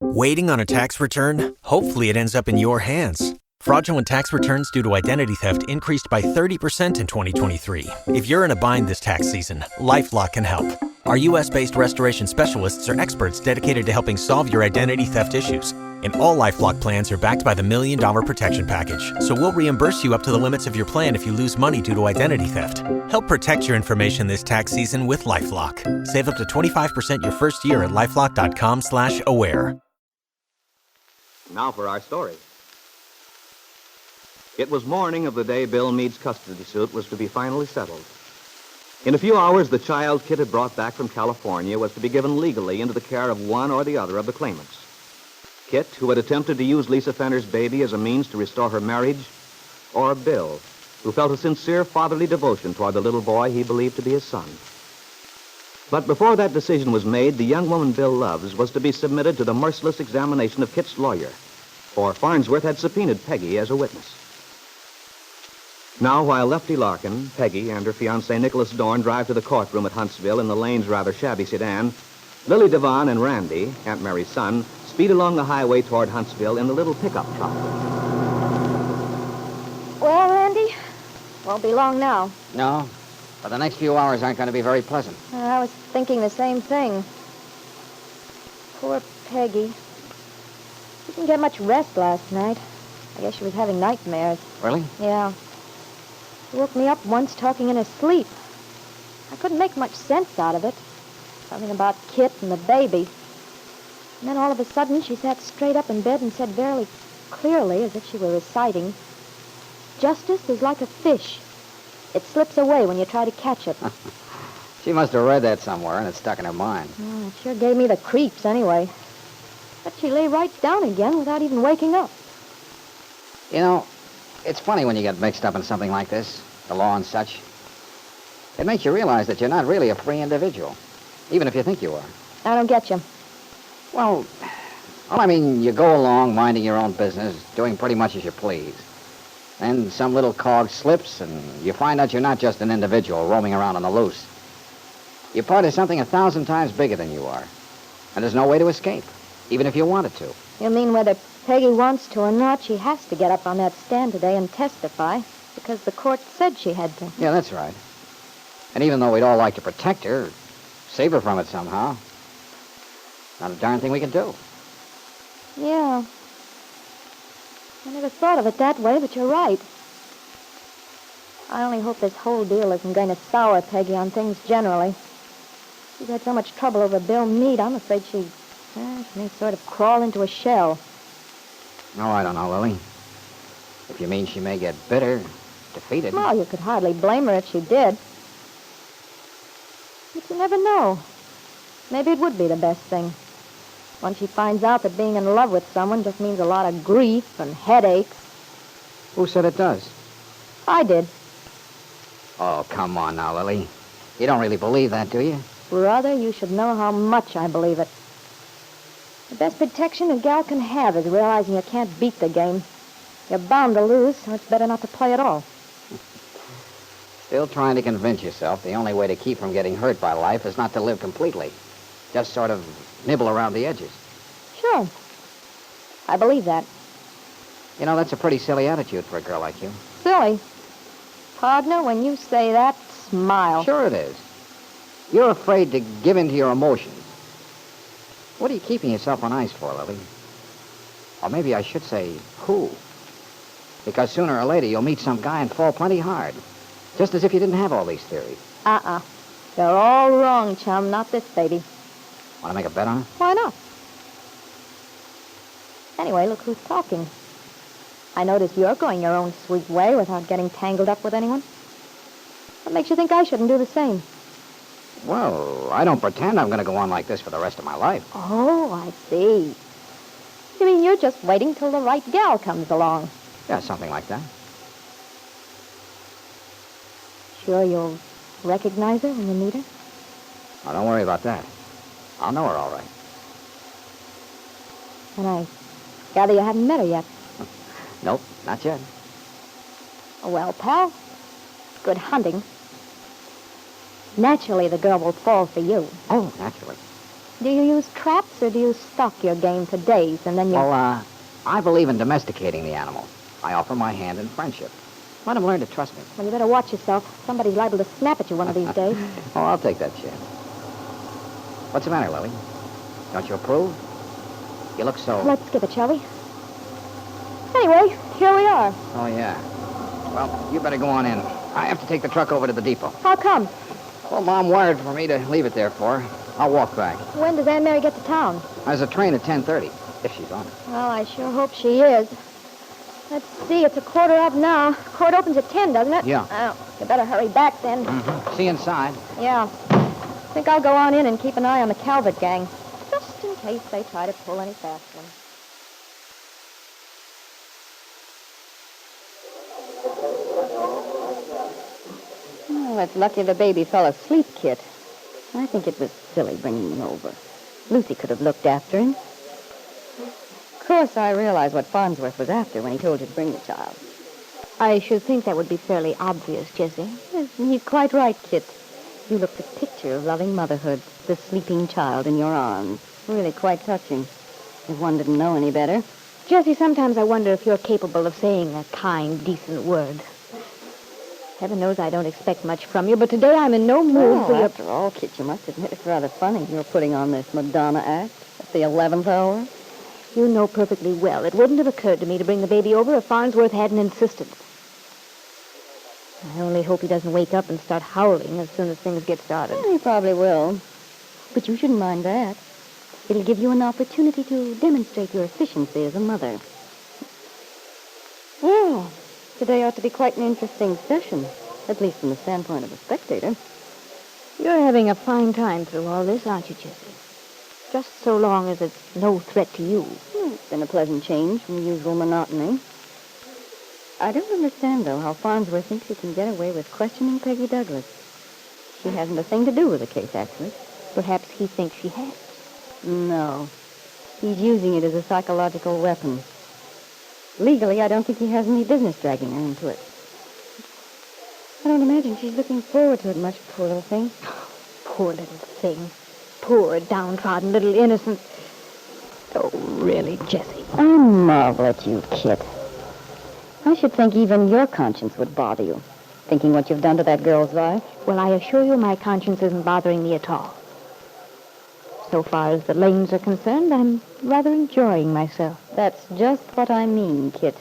Waiting on a tax return? Hopefully it ends up in your hands. Fraudulent tax returns due to identity theft increased by 30% in 2023. If you're in a bind this tax season, LifeLock can help. Our U.S.-based restoration specialists are experts dedicated to helping solve your identity theft issues. And all LifeLock plans are backed by the $1 Million Protection Package. So we'll reimburse you up to the limits of your plan if you lose money due to identity theft. Help protect your information this tax season with LifeLock. Save up to 25% your first year at LifeLock.com/aware. Now for our story. It was morning of the day Bill Meade's custody suit was to be finally settled. In a few hours, the child Kit had brought back from California was to be given legally into the care of one or the other of the claimants. Kit, who had attempted to use Lisa Fenner's baby as a means to restore her marriage, or Bill, who felt a sincere fatherly devotion toward the little boy he believed to be his son. But before that decision was made, the young woman Bill loves was to be submitted to the merciless examination of Kit's lawyer, for Farnsworth had subpoenaed Peggy as a witness. Now, while Lefty Larkin, Peggy, and her fiancé Nicholas Dorn drive to the courtroom at Huntsville in the Lane's rather shabby sedan, Lily Devon and Randy, Aunt Mary's son, speed along the highway toward Huntsville in the little pickup truck. Well, Randy, won't be long now. No, but the next few hours aren't going to be very pleasant. I was thinking the same thing. Poor Peggy. She didn't get much rest last night. I guess she was having nightmares. Really? Yeah. She woke me up once talking in her sleep. I couldn't make much sense out of it. Something about Kit and the baby. And then all of a sudden she sat straight up in bed and said very clearly, as if she were reciting, "Justice is like a fish. It slips away when you try to catch it." She must have read that somewhere, and it stuck in her mind. Oh, it sure gave me the creeps anyway. But she lay right down again without even waking up. You know, it's funny when you get mixed up in something like this, the law and such. It makes you realize that you're not really a free individual, even if you think you are. I don't get you. Well, I mean, you go along minding your own business, doing pretty much as you please. Then some little cog slips, and you find out you're not just an individual roaming around on the loose. You're part of something 1,000 times bigger than you are. And there's no way to escape, even if you wanted to. You mean whether Peggy wants to or not, she has to get up on that stand today and testify, because the court said she had to. Yeah, that's right. And even though we'd all like to protect her, save her from it somehow, not a darn thing we can do. Yeah. I never thought of it that way, but you're right. I only hope this whole deal isn't going to sour Peggy on things generally. She's had so much trouble over Bill Meade, I'm afraid she may sort of crawl into a shell. No, I don't know, Lily. If you mean she may get bitter, defeated. Well, you could hardly blame her if she did. But you never know. Maybe it would be the best thing. Once she finds out that being in love with someone just means a lot of grief and headaches. Who said it does? I did. Oh, come on now, Lily. You don't really believe that, do you? Brother, you should know how much I believe it. The best protection a gal can have is realizing you can't beat the game. You're bound to lose, so it's better not to play at all. Still trying to convince yourself the only way to keep from getting hurt by life is not to live completely. Just sort of nibble around the edges. Sure. I believe that. You know, that's a pretty silly attitude for a girl like you. Silly. Partner, when you say that, smile. Sure it is. You're afraid to give in to your emotions. What are you keeping yourself on ice for, Lily? Or maybe I should say, who? Because sooner or later you'll meet some guy and fall plenty hard. Just as if you didn't have all these theories. You're all wrong, chum. Not this baby. Want to make a bet on it? Why not? Anyway, look who's talking. I notice you're going your own sweet way without getting tangled up with anyone. What makes you think I shouldn't do the same? Well, I don't pretend I'm going to go on like this for the rest of my life. Oh, I see. You mean you're just waiting till the right gal comes along? Yeah, something like that. Sure you'll recognize her when you meet her? Oh, don't worry about that. I'll know her all right. And I gather you haven't met her yet. Nope, not yet. Well, pal, good hunting. Naturally, the girl will fall for you. Oh, naturally. Do you use traps or do you stalk your game for days and then you... Well, I believe in domesticating the animal. I offer my hand in friendship. Let him learn to trust me. Well, you better watch yourself. Somebody's liable to snap at you one of these days. Oh, I'll take that chance. What's the matter, Lily? Don't you approve? You look so... Let's skip it, shall we? Anyway, here we are. Oh, yeah. Well, you better go on in. I have to take the truck over to the depot. How come? Well, Mom wired for me to leave it there for her. I'll walk back. When does Aunt Mary get to town? There's a train at 10:30, if she's on it. Well, I sure hope she is. Let's see, it's 1:15 now. Court opens at 10, doesn't it? Yeah. Oh, you better hurry back then. Mm-hmm. See you inside. Yeah. I think I'll go on in and keep an eye on the Calvert gang, just in case they try to pull any fast ones. Well, it's lucky the baby fell asleep, Kit. I think it was silly bringing him over. Lucy could have looked after him. Of course, I realize what Farnsworth was after when he told you to bring the child. I should think that would be fairly obvious, Jessie. Yes, and he's quite right, Kit. You look the picture of loving motherhood, the sleeping child in your arms. Really quite touching, if one didn't know any better. Jessie, sometimes I wonder if you're capable of saying a kind, decent word. Heaven knows I don't expect much from you, but today I'm in no mood for your... After all, Kit, you must admit it's rather funny you're putting on this Madonna act at the 11th hour. You know perfectly well it wouldn't have occurred to me to bring the baby over if Farnsworth hadn't insisted. I only hope he doesn't wake up and start howling as soon as things get started. He probably will. But you shouldn't mind that. It'll give you an opportunity to demonstrate your efficiency as a mother. Well, today ought to be quite an interesting session, at least from the standpoint of a spectator. You're having a fine time through all this, aren't you, Jessie? Just so long as it's no threat to you. It's been a pleasant change from the usual monotony. I don't understand, though, how Farnsworth thinks he can get away with questioning Peggy Douglas. She hasn't a thing to do with the case, actually. Perhaps he thinks she has. No. He's using it as a psychological weapon. Legally, I don't think he has any business dragging her into it. I don't imagine she's looking forward to it much, poor little thing. Poor little thing. Poor, downtrodden little innocent. Oh, really, Jessie? I marvel at you, Kit. I should think even your conscience would bother you, thinking what you've done to that girl's life. Well, I assure you my conscience isn't bothering me at all. So far as the Lanes are concerned, I'm rather enjoying myself. That's just what I mean, Kit.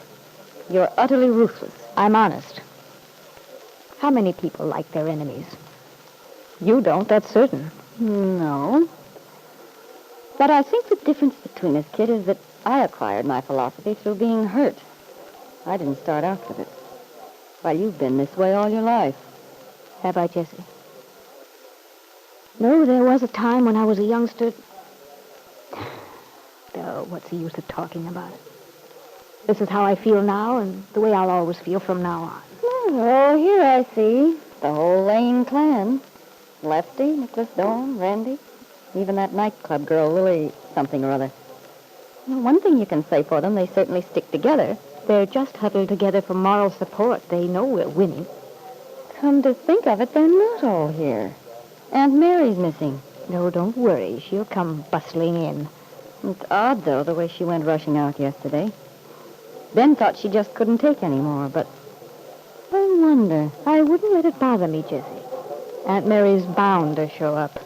You're utterly ruthless. I'm honest. How many people like their enemies? You don't, that's certain. No. But I think the difference between us, Kit, is that I acquired my philosophy through being hurt. I didn't start out with it. While you've been this way all your life. Have I, Jessie? No, there was a time when I was a youngster... Oh, what's the use of talking about it? This is how I feel now, and the way I'll always feel from now on. Oh, here I see. The whole Lane clan. Lefty, Nicholas Dorn, Randy, even that nightclub girl, Lily something or other. Well, one thing you can say for them, they certainly stick together. They're just huddled together for moral support. They know we're winning. Come to think of it, they're not all here. Aunt Mary's missing. No, don't worry. She'll come bustling in. It's odd, though, the way she went rushing out yesterday. Ben thought she just couldn't take any more, but I wonder. I wouldn't let it bother me, Jessie. Aunt Mary's bound to show up,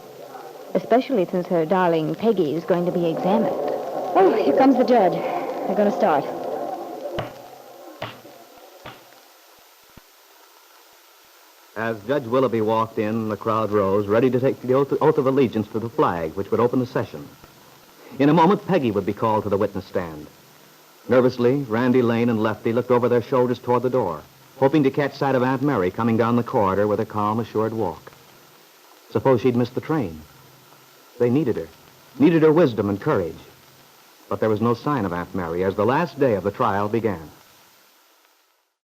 especially since her darling Peggy is going to be examined. Oh, here comes the judge. They're going to start. As Judge Willoughby walked in, the crowd rose, ready to take the oath of allegiance to the flag, which would open the session. In a moment, Peggy would be called to the witness stand. Nervously, Randy Lane and Lefty looked over their shoulders toward the door, hoping to catch sight of Aunt Mary coming down the corridor with a calm, assured walk. Suppose she'd missed the train. They needed her wisdom and courage. But there was no sign of Aunt Mary as the last day of the trial began.